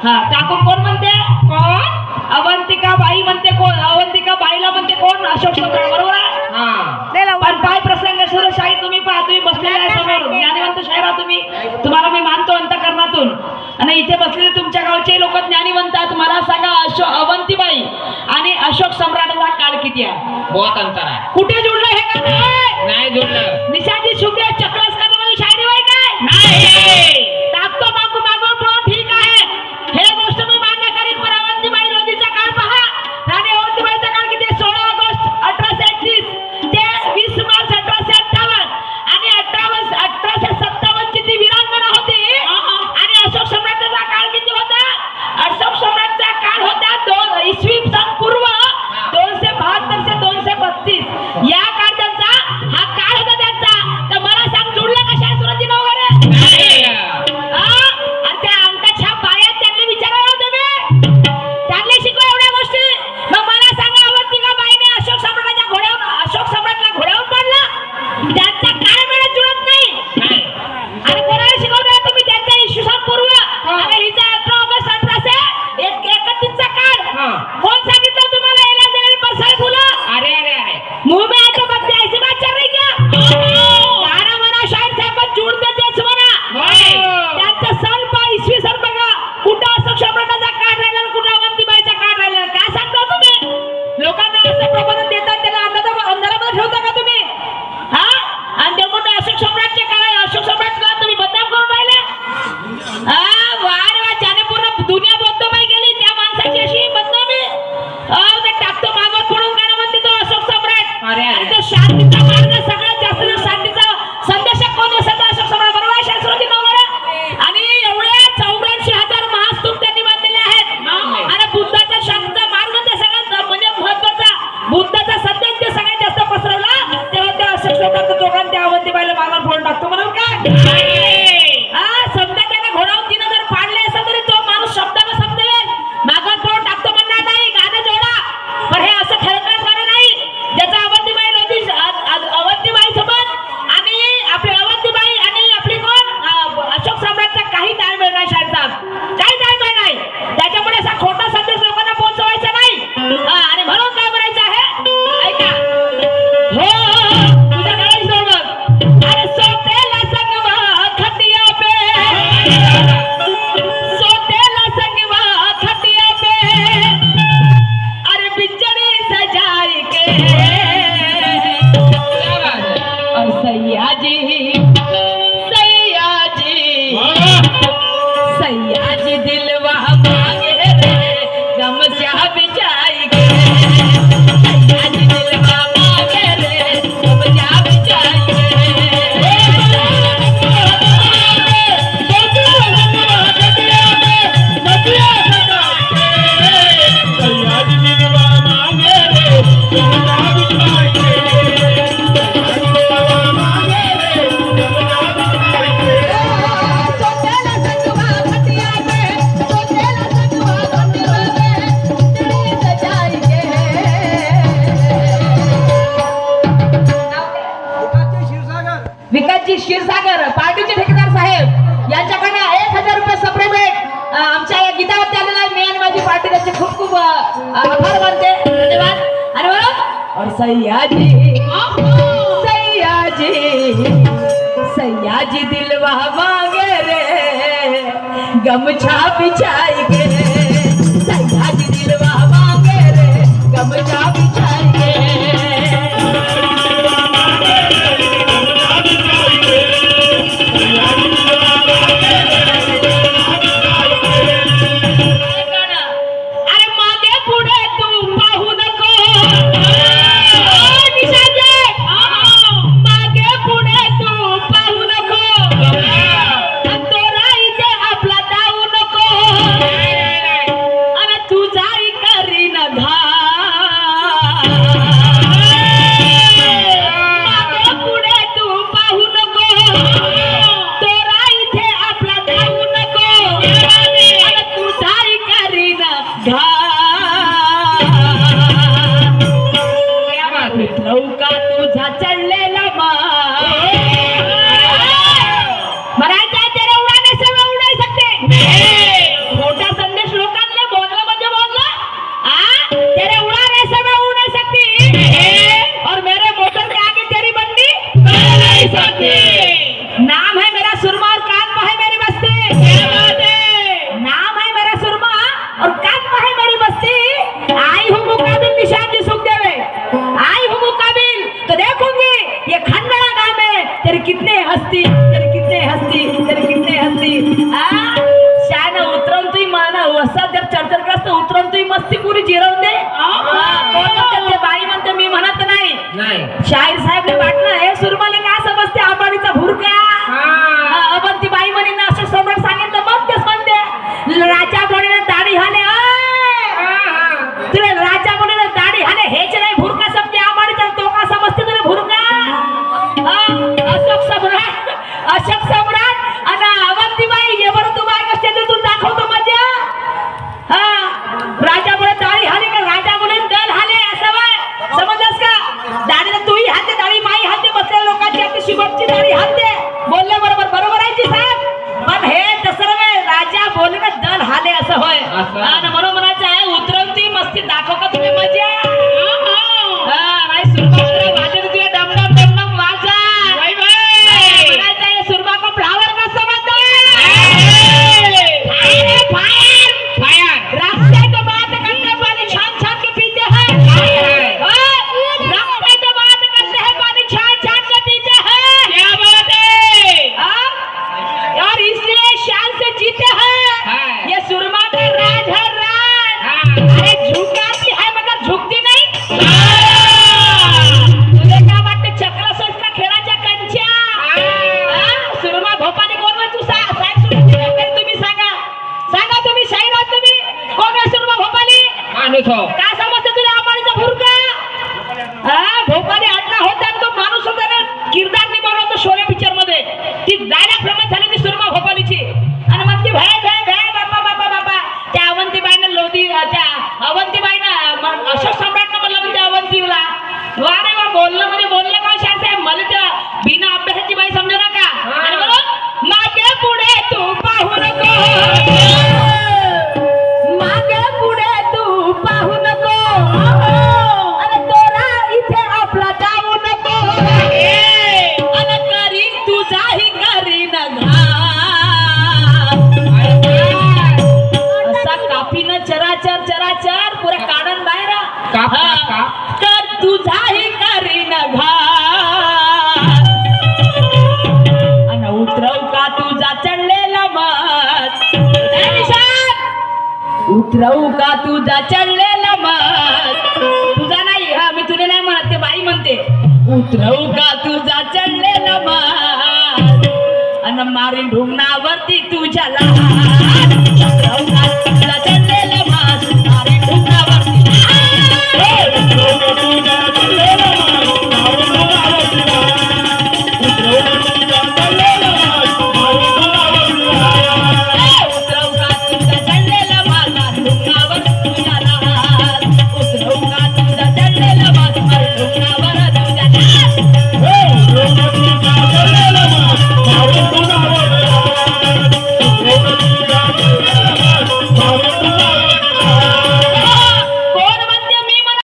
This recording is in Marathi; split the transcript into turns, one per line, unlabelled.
हा काकू कोण म्हणते?
कोण?
अवंतिका बाई म्हणते कोण? अवंतिका बाईला म्हणते कोण? अशोक सम्राट, बरोबर आहे? पण काय प्रसंग सुरू शाहीर तुम्ही पहा, तुम्ही बसलेले आहे समोर ज्ञानिवंत शाहीर आहात तुम्ही, तुम्हाला मी मानतो अंतःकरणातून, आणि इथे बसलेले तुमच्या गावचे लोक ज्ञानिवंत आहेत. मला सांगा अवंतीबाई आणि अशोक सम्राटचा काळ किती आहे?
बहुत अंतर आहे.
कुठे जुळलं हे गाणं?
नाही जोडलं.
निशाजी शुक्र चक्रस मध्ये शायरी बाई काय
नाही.
टाकतो मागू मागू पण ठीक आहे, हे गोष्ट मी मान्य करीन. पण अवंतीबाई लोधीचा काळ पहा. राणी अवंतीबाईचा काळ किती? 16 ऑगस्ट 1831 ते 20 मार्च 1858, आणि 1857 ची ती वीरांगना होती. आणि अशोक सम्राटचा काळ किती होता? अशोक सम्राटचा काळ होता इसवी सन पूर्व 272 ते 232. या काळ त्यांचा हा काळ होता त्यांचा. तर मला सांग जुळलं कशा सुरती वगैरे? आणि त्या अंकाच्या बाया त्यांनी विचारावं तुम्ही, त्यांनी शिकवा एवढ्या गोष्टी. मग मला सांगा अवंतिका बाईने अशोक सम्राटाच्या घोड्यावर, अशोक सम्राटला घोड्यावर पडलं, त्यांचा काळ वेळ जुळत नाही. आणि कोणाला शिकवलं तुम्ही? त्यांचा इसवी सन पूर्व आणि हिचा 18 ऑगस्ट 1831 चा काळ. कोण सांगितलं तुम्हाला? याला देणारी परसाई फुलं.
अरे अरे अरे
मुंह में आके बच्चे ऐसी बात चल रही क्या? गाना म्हणा शाहीर साहेब, जुळते तेच म्हणा. त्यांचं सन पहा, इसवी सन बघा. कुठं अशोक सम्राटाचा काळ राहिला, कुठं अवंतीबाईचा काळ राहिला. काय सांगता तुम्ही? लोकांना असं प्रबोधन देतात, त्याला अंधारामध्ये ठेवता का तुम्ही? हा, आणि ते मोठे अशोक सम्राटचे काळ, अशोक सम्राटला तुम्ही बदनाम करून राहिले. वार वा ज्याने पूर्ण दुनिया बदनामी गेली, त्या माणसाची अशी बदनामी. ते टाकतो मागवत पडून काय म्हणते तो अशोक सम्राट. आणि तो शांतीचा मार्ग सगळ्यात जास्त शांतीचा संदेशक कोण असेल? अशोक सम्राट, बरोबर आहे? शास्त्रोजी नवरा. आणि एवढे 84,000 महास्तूप त्यांनी बांधलेले आहेत. आणि बुद्धाच्या शांतीचा मार्ग ते सगळ्यात म्हणजे महत्वाचा, बुद्धाचा संदेश ते सगळ्यात जास्त पसरवला. तेव्हा त्या अशोक सम्राट दोघांना त्या अवंतीबाईला मागावर फोडून टाकतो म्हणून काय? समजा त्याने घोडावून 3000 पाडले असं तरी तो माणूस शब्दाने समजेल. मागावर फोडून टाकतो म्हणणार नाही, गाणं जोडा. पण हे असं ठरकत गाणं नाही ज्याचा अवंतीबाई लोधी, अवंतीबाई सोबत आणि आपली अवंतीबाई आणि आपली कोण अशोक सम्राटचा काही ताळमेळ नाही. शाहीर साहेब, काही ताळमेळ नाही. त्याच्यामुळे असा खोटा संदेश लोकांना पोहोचवायचा नाही. आणि म्हणून काय म्हणायचं आहे ऐका. हो तुझ्या गाडी सोबत. अरे सोतेला संगवा खटिया पे, सोतेला संगवा खटिया पे, अरे बिजड़ी सजाई के, और सैयाजी सैयाजी सैयाजी दिलवा मांगे रे गमछा बिछाई के, सैयाजी दिलवा मांगे रे गमछा बिछाई के। विकासजी क्षीरसागर पार्टीचे ठेकेदार साहेब यांच्याकडे 1000 रुपये सप्रेमेट आमच्या या गीतावरती आलेला आहे. मी आणि माझी पार्टी त्याचे खूप खूप आभार मानते. धन्यवाद. आणि बरोबर और सैयाजी सैयाजी सैयाजी दिलवा मांगे रे गमछा बिछाई के, सैयाजी दिलवा मांगे रे गमछा बिछाई के। शाहीर साहेबने वाटलं हे सुरमाले काय समजते आंबाडीचा भुरका अवंती बाई म्हणीन असं सम्राट सांगितलं मग तेच म्हणते राजा म्हणून दाढी हाले तुला राजा म्हणून दाढी हाले हेच नाही भुरका समजे आंबाडीचा तो का समजते तुला भुरका अशोक सम्राट आणि अवंती बाई ये बरं तू बाय कशातून दाखवतो मजा राजा म्हणून दाढी हाले का राजा म्हणून दल हाले असं बाय समजलंस का दाढीला तूही हाते दाढी माई हाते बसलेल्या लोकांची आपली शिवची दाढी हाते बोलले बरोबर आहे जी साहेब पण हे तसं नाही राजा बोलले ना दल हाले असं होय आणि म्हणून म्हणायचं आहे उतरवती मस्ती दाखव का तुम्ही मजा नाही सुरबाकडे वाजत तुझ्या डमडम वाजा म्हणायचं आहे सुरबा को फ्लावर का समजता फायर रास्ते को बात करने वाले छान छान के पीछे है रास्ते को बात करते हैं वाले छान छान के पीछे है क्या बात है यार इसलिए शान से जीते हैं ये सुरमा का राज है राज अरे झुकाती है मगर झुकती नहीं तुझे क्या वाटते चक्र संस्था खेळाच्या कंच्या सुरमा भोपाली कोण आहे तू साहेब सुरू तुम्ही सांगा तुम्ही शाहीर आहात तुम्ही कोण आहे सुरमा भोपाली
माणूस हो
काय समजते तुला आंबाडीचा भुरका भोपाली आडला होता आणि तो माणूस होता ना किरदार निभावला होता शोले पिक्चर मध्ये ती डायलॉग फेमस झाली ती सुरमा भोपालीची आणि मग ती भय बापा त्या अवंतीबाईनं लोधी त्या अवंतीबाईनं अशोक सम्राटनं म्हणलं म्हणजे अवंतीला वा रे वा बोललं का शाह साहेब मला त्या बिना अभ्यासाची बाई समजू नका आणि म्हणून मागे पुढे तू पाहू नको मागे पुढे तू पाहू नको आणि तोरा इथे आपला जाऊ नको आणि करीन तुझाही करीन असा कापीनं चराचर पुरा काढून बाहेर तर तुझाही करीन आणि उतरव का तुझा चढलेला मत उतरवू का तुझा चढलेला मत तुझा नाही मी तुला नाही म्हणत ते बाई म्हणते उतरवू का तुझा चढलेला मत अन मारी ढुंगणावरती तुझ्या लहान उतरवू का तुझा